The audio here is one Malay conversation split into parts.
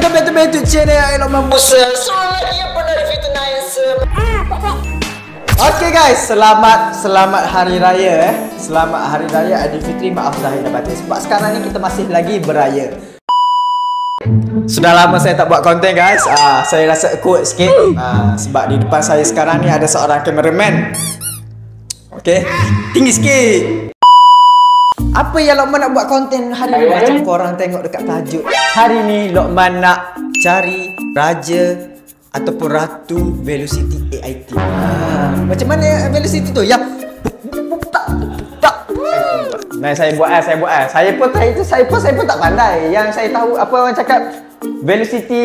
welcome back to my YouTube channel Elok Mambusa. Selamat lagi yang pernah di Fit Nice. Okay guys, selamat hari raya Selamat hari raya Aidilfitri. Maaf lahir dan batin sebab sekarang ni kita masih lagi beraya. Sudah lama saya tak buat konten guys. Saya rasa awkward sikit sebab di depan saya sekarang ni ada seorang cameraman. Okay, tinggi sikit. Apa yang Lokman nak buat konten hari ni macam korang tengok dekat tajuk. Hari ni Lokman nak cari raja ataupun ratu velocity AIT. Macam mana velocity tu? Yang tak. Nah, saya buat. Saya pun tak pandai. Yang saya tahu apa orang cakap velocity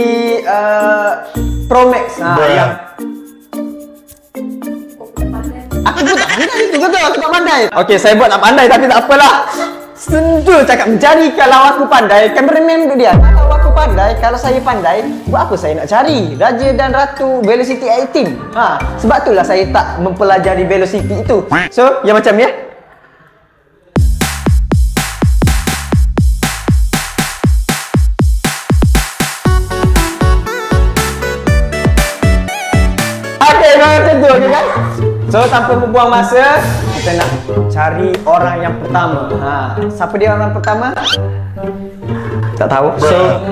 Pro Max. Yang aku pun tak pandai itu, betul aku tak pandai. Okey, saya buat tak pandai tapi tak apalah. Sentul cakap mencari kalau aku pandai. Cameraman tu dia. Kalau aku pandai, kalau saya pandai, buat apa saya nak cari raja dan ratu velocity 18? Sebab itulah saya tak mempelajari velocity itu. So, yang macam ya. Okey, macam tu, okey guys. So, tanpa membuang masa, kita nak cari orang yang pertama. Siapa dia orang pertama? Tak tahu. So,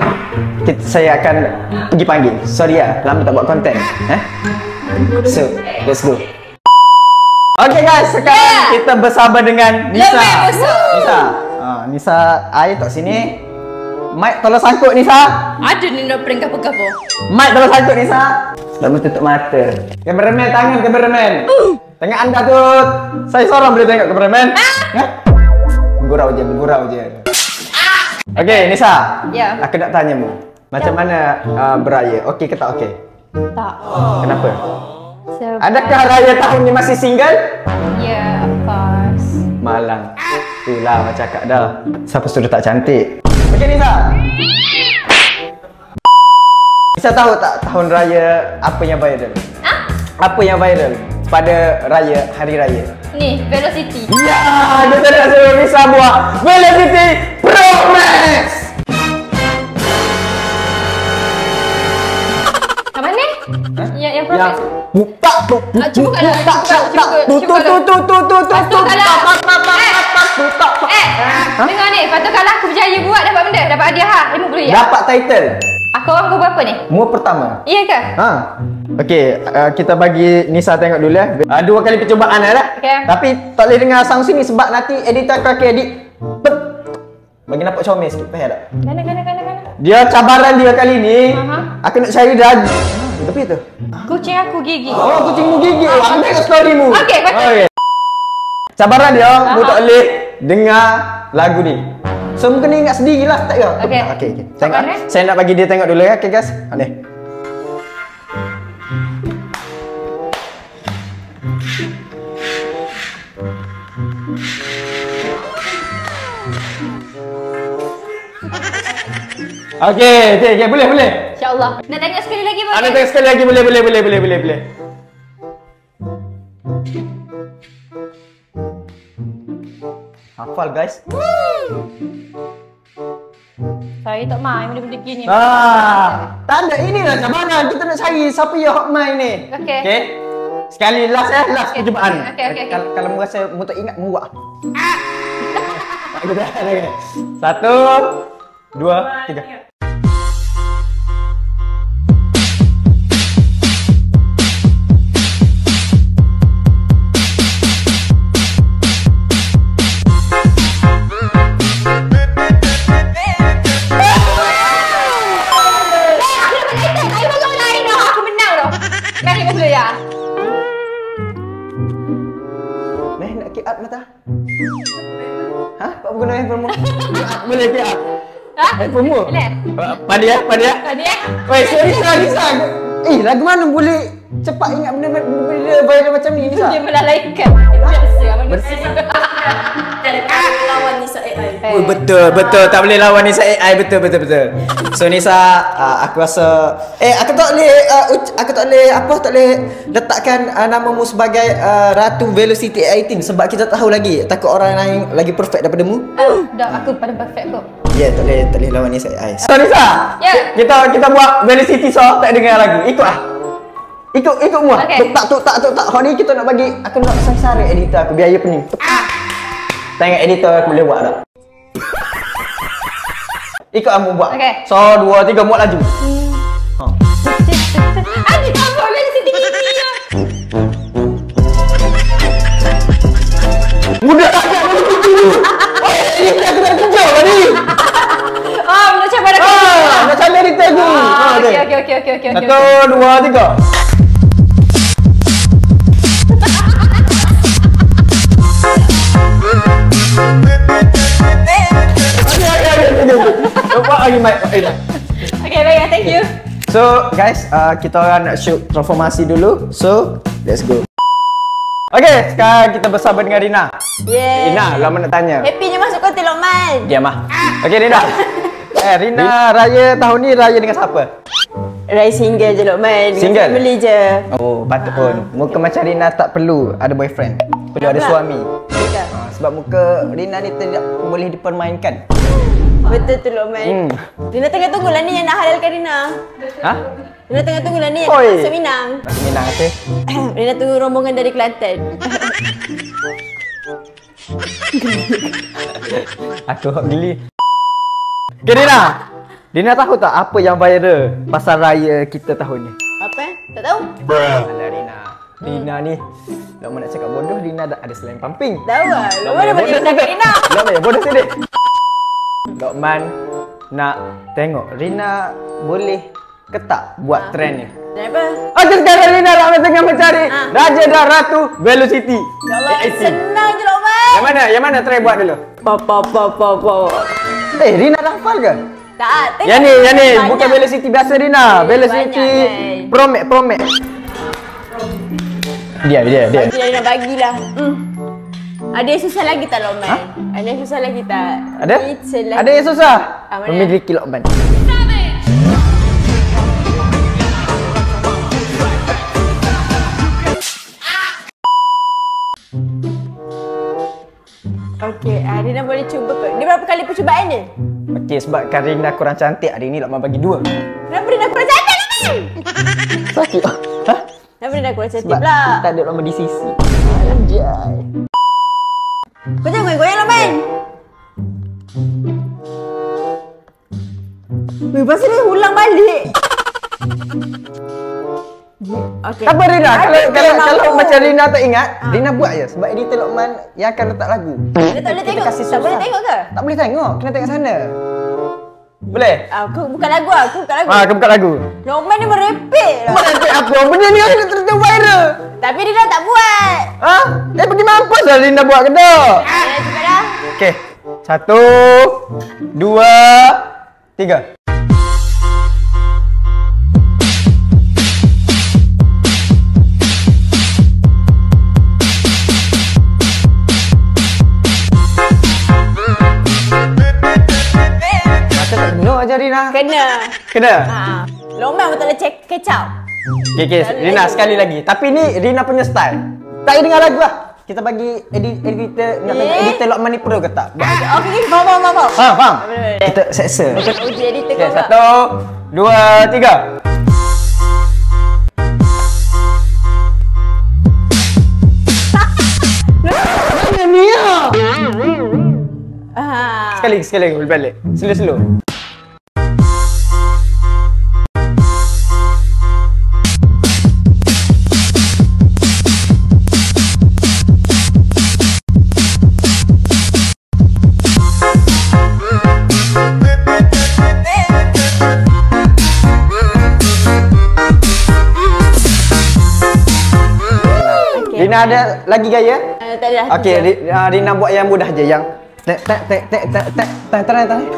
saya akan pergi panggil. Sorry lama tak buat konten. So, let's go. Okay guys, sekarang kita bersama dengan Nisa. Nisa, air tak sini. Mike tolong sangkut Nisa. Ada ni nak prank apa-apa. Mike tolong sangkut Nisa. Lama tutup mata. Kameraman, tangan kameraman. Tengok anda tu. Saya seorang boleh tengok kameraman. Bergurau je. Okey, Nisa. Ya. Aku nak tanya mu. Macam mana beraya? Okey ke tak okey? Tak. Kenapa? Sebab... Adakah raya tahun ni masih single? Ya, of course. Malang. Itulah macam cakap dah. Siapa suruh tak cantik? Okey Nisa. Nisa tahu tak tahun raya apa yang viral? Apa yang viral pada hari raya? Ni, velocity. Ya, kita nak suruh Nisa buat velocity Pro Max. Kat mana? Yang Pro Max? Cuba dengar ni, lepas tu kalau aku berjaya buat dapat benda, dapat hadiah RM50 ya. Dapat title. Aku orang kau berapa ni? Mu pertama. Iya ke? Okey, kita bagi Nisa tengok dulu ya. 2 kali percubaan dah. Okay. Tapi tak boleh dengar sound sini sebab nanti editor aku akan edit. Bagi nampak comel sikit, faham tak? Mana? Dia cabaran dia kali ni. Aku nak cari raja. Tapi tu. Kucing aku gigi. Oh, kucingmu gigi. Ambil kat storymu. Okey, bagus. Cabaran dia, mu tak boleh dengar lagu ni. So, mu kena ingat sendirilah, tak ke? Okey. Saya nak bagi dia tengok dulu ya, okey guys. Ni. Okey, boleh. InsyaAllah. Nak tengok sekali lagi boleh? Nak tengok sekali lagi, boleh. Hafal guys. Saya tak main benda-benda gini. Tak ada, inilah cabaran. Kita nak cari siapa yang hot main ni. Okey. Sekali last percubaan. Okey. Kalau mu rasa mu tak ingat, mu buat. 1, 2, 3. Mata. Kau guna handphone mu? Boleh ke? Handphone mu? Boleh. Padia. Oi, sorry Nisa. Lagu mana boleh cepat ingat benda viral macam ni Nisa? Dia melalaikan. Biasa manusia. Lawan Nisa AI. Betul. Tak boleh lawan Nisa AI. Betul. So Nisa, aku rasa aku tak boleh letakkan namamu sebagai Ratu Velocity 18 sebab kita tahu lagi takut orang lain lagi perfect daripada mu. Dah aku paling perfect kok. Ya, tak boleh lawan ni saya. Ais. So Nisa, Ya. kita buat Velocity so tak dengar lagu. Ikut ah. Ikut muah. Okey. Tuk tak. Hari ni kita nak bagi, aku nak sara editor aku biar dia pening. Tengok editor aku boleh buat tak? Ikut kamu buat. Okey. So 2 3 muat laju. Ha. Adik kamu boleh tinggi-tinggi ya. Mudah sangat aku tuju. Ini aku nak tuju tadi. Oh, nak cuba dah. Nak cari editor aku. Okey. 1 2 3. Buat lagi mic. Okey, baik. Thank you. So guys, kita orang nak shoot transformasi dulu. So, let's go. Okay, sekarang kita bersama dengan Rina. Yeah. Rina, lama nak tanya. Happynya masuk konten Lokman. Diam ah. Okay Rina. Rina raya tahun ni raya dengan siapa? Raya single je Lokman. Single? Family je. Oh, patut pun. Muka macam Rina tak perlu ada boyfriend. Perlu ada Kenapa? suami. Betul. Sebab muka Rina ni tidak boleh dipermainkan. Betul tu Lokman. Rina tengah tunggulah ni yang nak halalkan Rina. Ha? Rina tengah tunggulah ni yang Oi. nak masuk Minang. Masuk Minang okay? Rina tunggu rombongan dari Kelantan. Aku hok geli. Okay Rina. Rina tahu tak apa yang viral pasal raya kita tahun ni? Apa? Tak tahu? Alah Rina. Rina ni Lokman nak cakap bodoh, Rina ada selain pumping. Tahu lah. Lokman dah bagi Rina kat Rina. Lokman bodoh sedih. Lokman nak tengok Rina boleh ke tak buat trend ni. Kenapa? Okay, sekarang Rina Lokman tengah mencari Raja dan Ratu Velocity. Ya Allah, AIC. senang je Lokman. Yang mana try buat dulu? Pa. Rina dah hafal ke? Tak, tengok. Yang ni Banyak. bukan Velocity biasa Rina. Velocity banyak, Promax. Dia. Bagi Rina bagilah. Ada yang susah lagi tak Lokman? Ha? Ada yang susah lagi tak? Ada? It's lagi. Ada yang susah? Mana? Memiliki Lokman. Okey, Rina boleh cuba ke? Ni berapa kali percubaan dia? Okey, sebab Rina kurang cantik hari ni Lokman bagi 2. Kenapa Rina kurang cantik Lokman? Sakit. Ha? Kenapa Rina kurang cantik Sebab pula? tak ada Lokman di sisi. Anjay. Kau jangan goyang-goyang Lokman. Weh, pasal dia ulang balik. Okey. Apa Rina? Kalau mampu. macam Rina tak ingat, Rina buat je sebab editor Lokman yang akan letak lagu. Dia tak boleh tengok. kasih Tak boleh susah. tengok ke? Tak boleh tengok, kena tengok sana. Boleh? Aku bukan lagu aku bukan lagu. Aku buka lagu. Lokman ni merepek lah. Merepek apa? Benda ni yang terus viral. Tapi dia dah tak buat. Ha? Pergi mampus lah Rina buat ke tak? Dah cuba dah. Okey. 1 2 3. Macam tak kena aja Rina. Kena. Lokman pun tak boleh kecap. Okey, Rina sekali lagi. Tapi ni Rina punya style. Tak payah dengar lagu lah. Kita bagi editor, nak tengok editor Lokman ni pro ke tak? Okey, faham. Faham? Boleh. Kita seksa. Uji editor Okey, kau pula. 1 2 3. Mana ni ah? Sekali lagi balik. Slow. Rina ada lagi gaya? Tak ada. Okey, Rina buat yang mudah je, yang tek.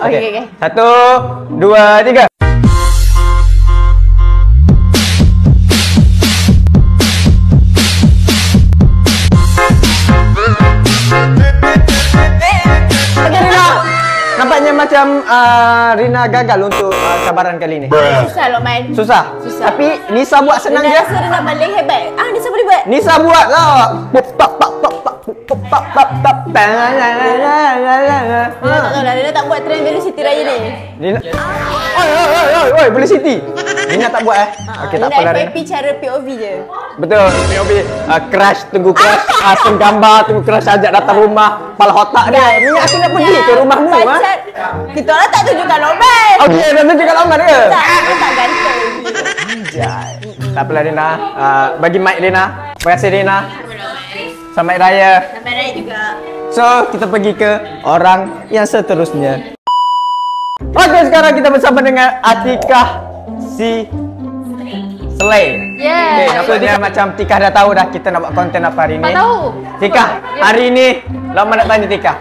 Okey. 1 2 3. Okey Rina. Nampaknya macam Rina gagal untuk cabaran kali ni. Susah Lokman. Susah. Tapi Nisa buat senang je. Rina rasa Rina paling hebat. Nisa boleh buat. Nisa buat lah. Pop. Tak tahu lah, Rina tak buat trend Velocity Raya ni. Rina. Oi, Velocity. Rina tak buat Okey, tak apalah Rina. FYP cara POV je. Betul, POV. Crush, tunggu crush, asal gambar, tunggu crush ajak datang rumah, kepala otak dia. Ni aku nak pergi ke rumahmu Kita orang tak tunjukkan lomban. Okey, dah tunjukkan lomban ke? Tak ganteng. Tak apalah Rina. Bagi mic Rina. Terima kasih Rina. Selamat Raya. Selamat Raya juga. So, kita pergi ke orang yang seterusnya. Okey, sekarang kita bersama dengan Atikah si Slay. Yeah. Okay, so dia macam Tika dah tahu dah kita nak buat konten apa hari ni. Tak tahu. Tika, hari ni lama nak tanya Tika.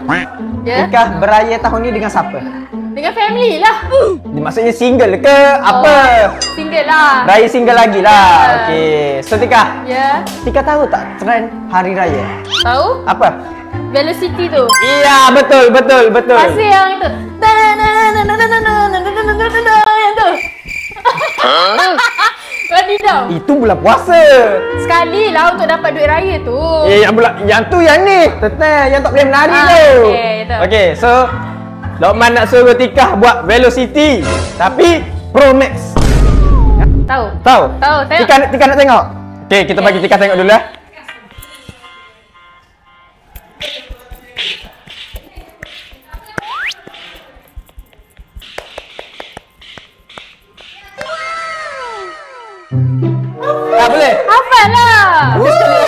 Ya. Tika beraya tahun ni dengan siapa? Dengan family lah. Maksudnya single ke apa? Single lah. Raya single lagi lah. Okey. So Tika, Ya. Tika tahu tak trend hari raya? Tahu? Apa? Velocity tu. Iya, betul. Masa yang itu. Yang tu. Berani tau. Itu bulan puasa. Sekali lah untuk dapat duit raya tu. Yang tu yang ni. Teteh, yang tak boleh menari tu. Okey, betul. Okey, so Lokman nak suruh Tika buat Velocity tapi Pro Max. Tahu. Tahu? Tahu, tengok. Tika nak tengok. Okey, kita bagi Tika tengok dulu . Tak boleh. Hafal lah.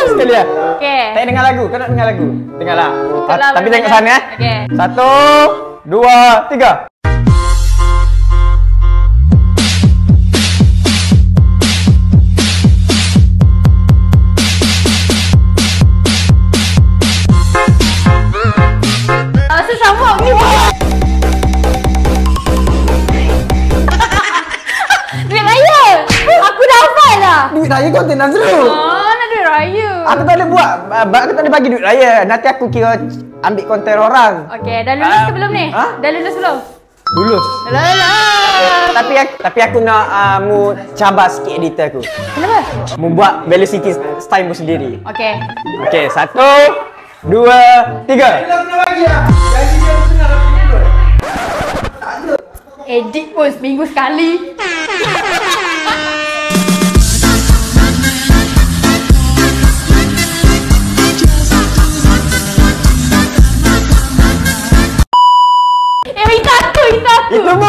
Sekali ya. Okey. Tak dengar lagu. Kau nak dengar lagu? Dengarlah. Kalau Tapi tengok boleh. sana Okey. 1, 2, 3. Rasa sama ni. Duit raya. Aku dah hafal lah. Duit raya konten Nazrul. Nak duit raya. Aku tak boleh buat. Aku tak boleh bagi duit raya. Nanti aku kira ambil konten orang. Okey, dah lulus ke belum ni? Ha? Dah lulus belum? Lulus. Alah. Tapi aku nak mu cabar sikit editor aku. Kenapa? Mu buat Velocity style mu sendiri. Okey. Okey, 1, 2, 3. Edit pun seminggu sekali. Itu. Itu mu.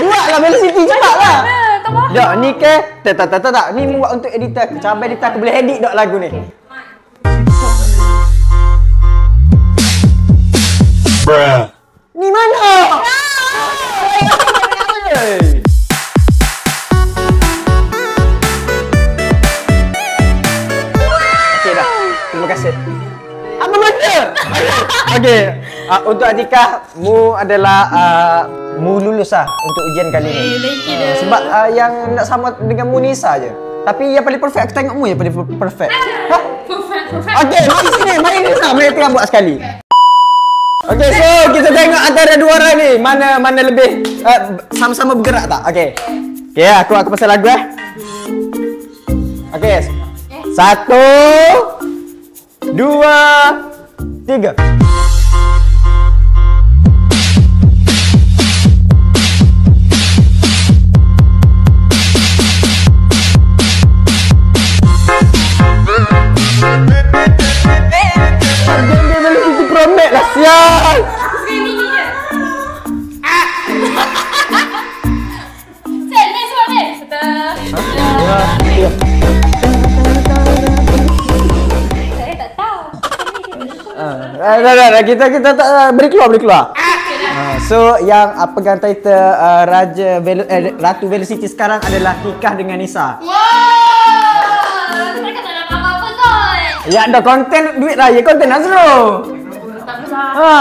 Buatlah Velocity cepatlah. Tak faham. Jom, ni ke? Tak. Ni mu buat untuk editor aku. Cabar editor aku boleh edit tak lagu ni. Ni mana? Okey dah. Terima kasih. Apa benda? Okey. Untuk Atikah, mu adalah mu lulus lah untuk ujian kali ni. Thank you dah. Sebab yang nak sama dengan Munisa je. Tapi yang paling perfect, aku tengok mu yang paling perfect. Perfect. Okey, mari sini. Mari Nisa. Mari tengah buat sekali. Okey, so kita tengok antara dua orang ni. Mana lebih sama-sama bergerak tak? Okey. Okey, aku pasal lagu . Okey. 1, 2, 3. Dia Velocity Pro Max lah, sial. Dah. Kita tak beri keluar. So yang pegang title Ratu Velocity sekarang adalah Tika dengan Nisa. Mereka tak nak apa-apa kot. Ya ada konten duit raya, konten Nazrul. Tak besar. Ha.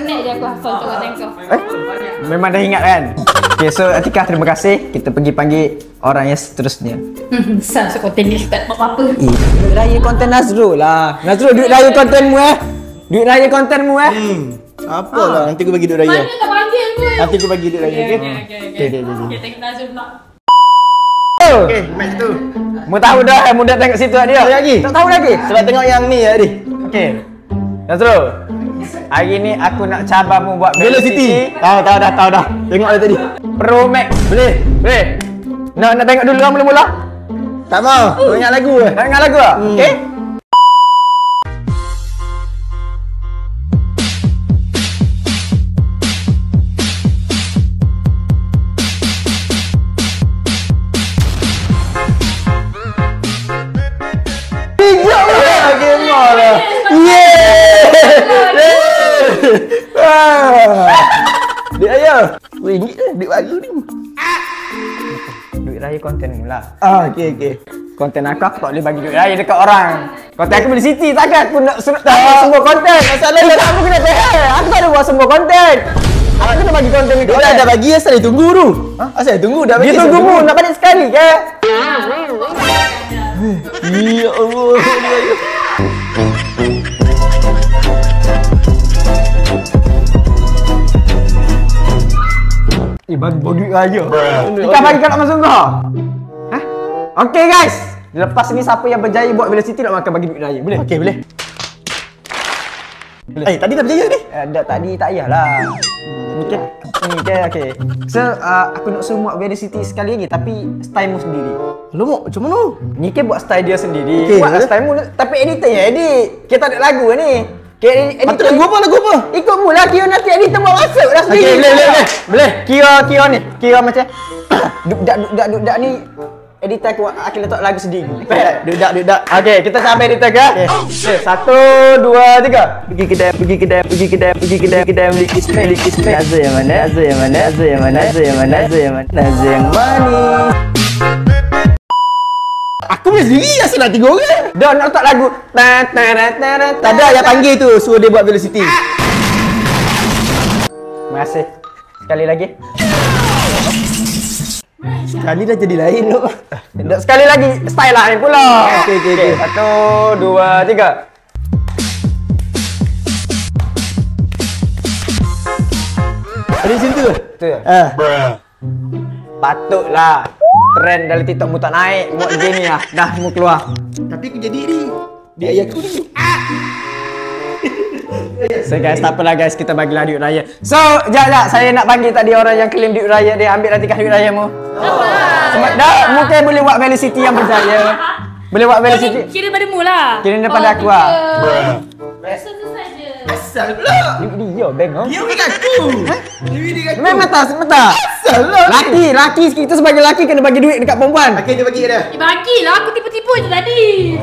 Nek je aku hafal tu konten kau. Memang dah ingat kan? Okay, so Atikah terima kasih. Kita pergi panggil orang yang seterusnya. Besar so konten ni tak buat apa-apa. Duit raya konten Nazrul lah. Nazrul, duit raya kontenmu Duit raya kontenmu Apalah, nanti aku bagi duit raya. Mana tak panggil pun. Nanti aku bagi duit raya, okey? Okay. Okay, tengok Nazul pula. Okey, match tu. Mu tahu dah, mu dah tengok situ dia. Tak lagi? Tak tahu lagi? Sebab tengok yang ni tadi. Okey. Nasrul, hari ni aku nak cabarmu buat Velocity. Tahu dah. Tengok dah tadi. Pro Max. Boleh? Nak tengok dulu lah mula-mula? Tak mau. Kau ingat lagu ke? Nak dengar lagu tak? Okey. Duit raya. RM1 je, duit baru ni. Duit raya konten mula. Okey. Konten aku tak boleh bagi duit raya dekat orang. Konten aku beli Siti takkan aku nak suruh semua konten. Masalahnya aku kena behel. Aku tak ada buat semua konten. Aku kena bagi konten ni. Dia dah bagi asal dia tunggu tu. Asal dia tunggu dah bagi. Dia tunggu mu nak balik sekali ke? Ya Allah. Bagi duit raya. Ikan bagi kat nak masuk kau. Hah? Okey guys. Lepas ni siapa yang berjaya buat Velocity nak makan bagi duit raya. Boleh? Okey, boleh. Tadi dah berjaya ni. Tadi tak payahlah. Okey. So, aku nak suruh buat Velocity sekali lagi tapi style mu sendiri. Lomak, macam mana? Ni kan buat style dia sendiri. Okey, Buat boleh. style mu tapi editor yang edit. Kita ada lagu ni. Patut lagu apa? Ikut mu lah kira nanti editor buat masuk dah sendiri. Okey, boleh. Kira ni. Kira macam duk-dak ni editor aku akan letak lagu sendiri. Duduk. Okey, kita sampai editor ke? Okey, 1 2 3. Pergi kedai beli kismet. Naza yang mana? Naza yang manis. Aku boleh sendiri asal nak 3 orang. Dah nak letak lagu. Tak ada yang panggil tu suruh dia buat Velocity. Terima kasih. Sekali lagi. Sekali dah jadi lain tu. Sekali lagi style lah ni pula. Okey. 1 2 3. Ada macam tu ke? Tu. Patutlah. Trend dalam TikTok mu tak naik. Buat gini lah. Dah mu keluar. Tapi aku jadi ni. Dia ayah aku ni. So guys, tak apalah guys, kita bagilah duit raya. So, sekejap, saya nak panggil tadi orang yang claim duit raya dia. Ambil nanti duit raya mu. Sebab dah, mungkin boleh buat Velocity yang berjaya. Boleh buat Velocity. Kira pada mu lah. Kira daripada aku lah. Itu saja. Asal pula. Dia bengong. Dia dengan aku. Dia dengan aku. Memang tak. Asal lah. Laki, kita sebagai laki kena bagi duit dekat perempuan. Okey, dia bagi dia. Bagilah, aku tipu-tipu je tadi.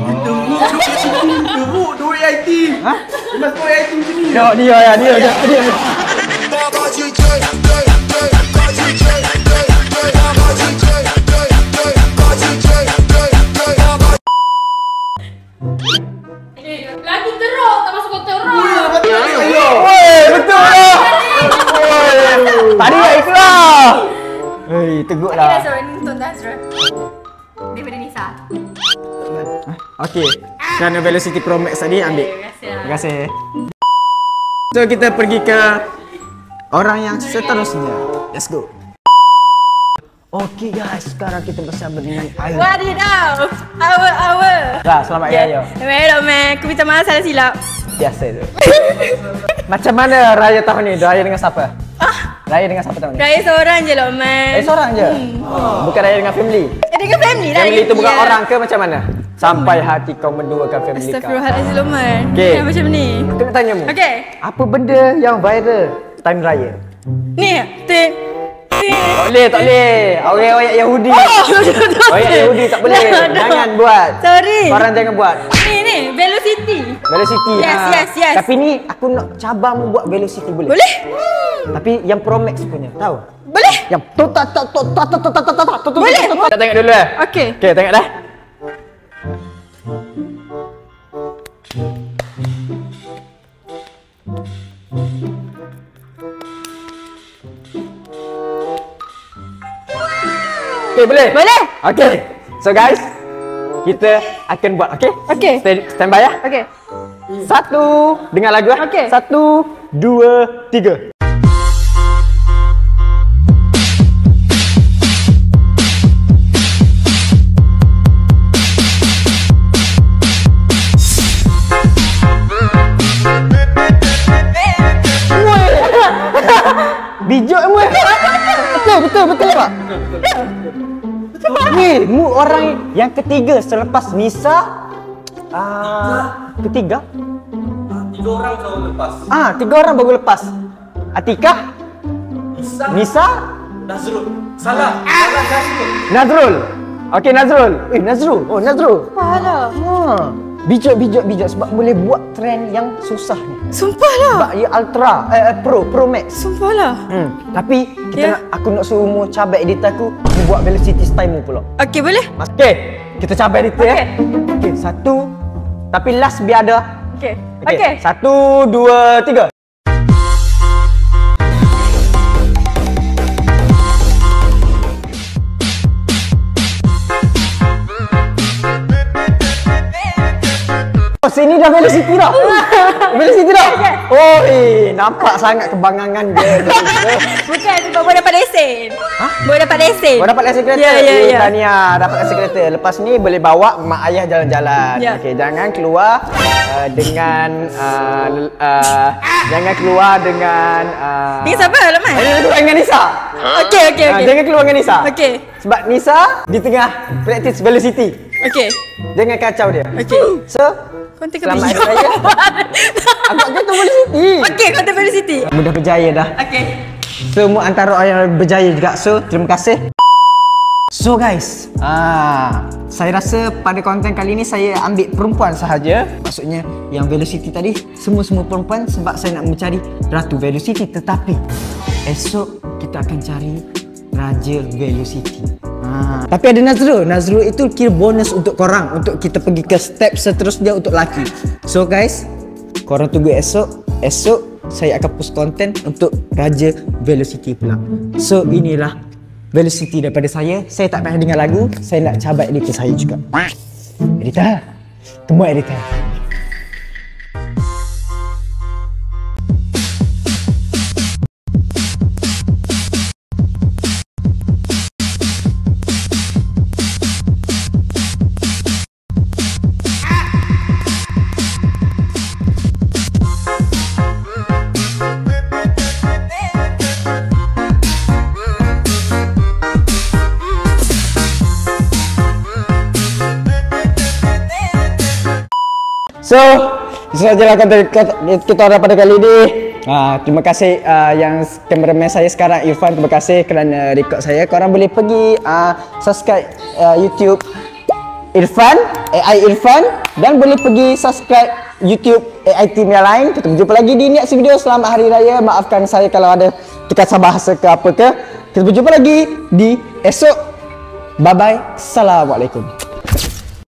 Tunggu, duit IT. Ha? Dia masuk IT sini. Dia. Lagu teruk, tak masuk teruk. Betul lah. Tadi dah ikhlas. Tegur Ini lah. Nazrul, ini untuk Nazrul. Daripada Nisa. Okey. Kerana Velocity Pro Max tadi ambil. Terima Terima kasih. kasih. So kita pergi ke orang yang seterusnya. Let's go. Okey guys, sekarang kita bersama dengan Ayu. Wadidaw. Awal. Dah, selamat hari raya. Hello man, aku minta maaf salah silap. Biasa tu. Macam mana raya tahun ni? Raya dengan siapa? Raya dengan siapa tahun ni? Raya seorang je loh man. Seorang je? Bukan raya dengan family? Dengan family lah. Family tu bukan orang ke macam mana? Sampai hati kau menduakan family kau. Astagfirullahaladzim Loman. Okey. Kenapa macam ni? Aku nak tanya mu. Okey. Apa benda yang viral time raya? Ni, Tak boleh. Orang Yahudi. Orang Yahudi tak boleh. Jangan buat. Sorry. Korang jangan buat. Ni, Velocity. Velocity. Yes. Tapi ni aku nak cabar mu buat Velocity boleh? Boleh? Tapi yang Pro Max punya, tahu? Boleh? Yang Boleh. Kita tengok dulu eh. Okey. Okey, tengok dah. Okey, boleh? Boleh? Okey. So guys, kita akan buat, okey? Okey. Stand by ya. Okey. 1, dengar lagu ah. Okey. 1 2 3. Ni, mu orang yang ketiga selepas Nisa. Ketiga? 3 orang kau lepas. 3 orang baru lepas. Atikah, Nisa, Nazrul. Salah. Salah Nazrul. Nazrul. Okey, Nazrul. Nazrul. Oh, Nazrul. Alah. Bijak sebab boleh buat trend yang susah ni. Sumpah lah. Sebab ia Ultra, Pro Max. Sumpah lah. Tapi aku nak suruh mu cabai editor aku ni buat velocity style mu pula. Okey, boleh? Okey, kita cabai editor Okey, 1. Tapi last biar ada. Okey. 1, 2, 3. Oh, sini dah velocity dah. Velocity dah. Oh, nampak sangat kebangangan dia. Bukan sebab boleh dapat lesen. Boleh dapat lesen. Kau dapat lesen kereta? Ya. Tahniah, dapat lesen kereta. Lepas ni boleh bawa mak ayah jalan-jalan. Ya. Okey, jangan keluar dengan jangan keluar dengan Dengan siapa, Laman? dengan Nisa. Okey. Jangan keluar dengan Nisa. Okey. Sebab Nisa di tengah practice velocity. Okey. Jangan kacau dia. Okey. So, Konten selamat video. hari raya. Aku kata velocity. Okey, konten velocity. Mudah berjaya dah. Okey. Semua antara orang yang berjaya juga. So, terima kasih. So guys, saya rasa pada konten kali ni saya ambil perempuan sahaja. Maksudnya yang velocity tadi semua perempuan sebab saya nak mencari Ratu Velocity. Tetapi esok kita akan cari Raja Velocity. Tapi ada Nazrul itu kira bonus untuk korang, untuk kita pergi ke step seterusnya untuk laki. So guys, korang tunggu esok saya akan post konten untuk Raja Velocity pula. So inilah Velocity daripada saya. Saya tak payah dengar lagu, saya nak cabat editor saya juga. Editor, temu editor. So, itu sajalah konten kita orang pada kali ini. Terima kasih yang kameraman saya sekarang, Irfan. Terima kasih kerana record saya. Korang boleh pergi subscribe YouTube Irfan, AI Irfan, dan boleh pergi subscribe YouTube AI Team yang lain. Kita berjumpa lagi di next video. Selamat Hari Raya. Maafkan saya kalau ada terkasar bahasa ke apa ke. Kita berjumpa lagi di esok. Bye bye. Assalamualaikum.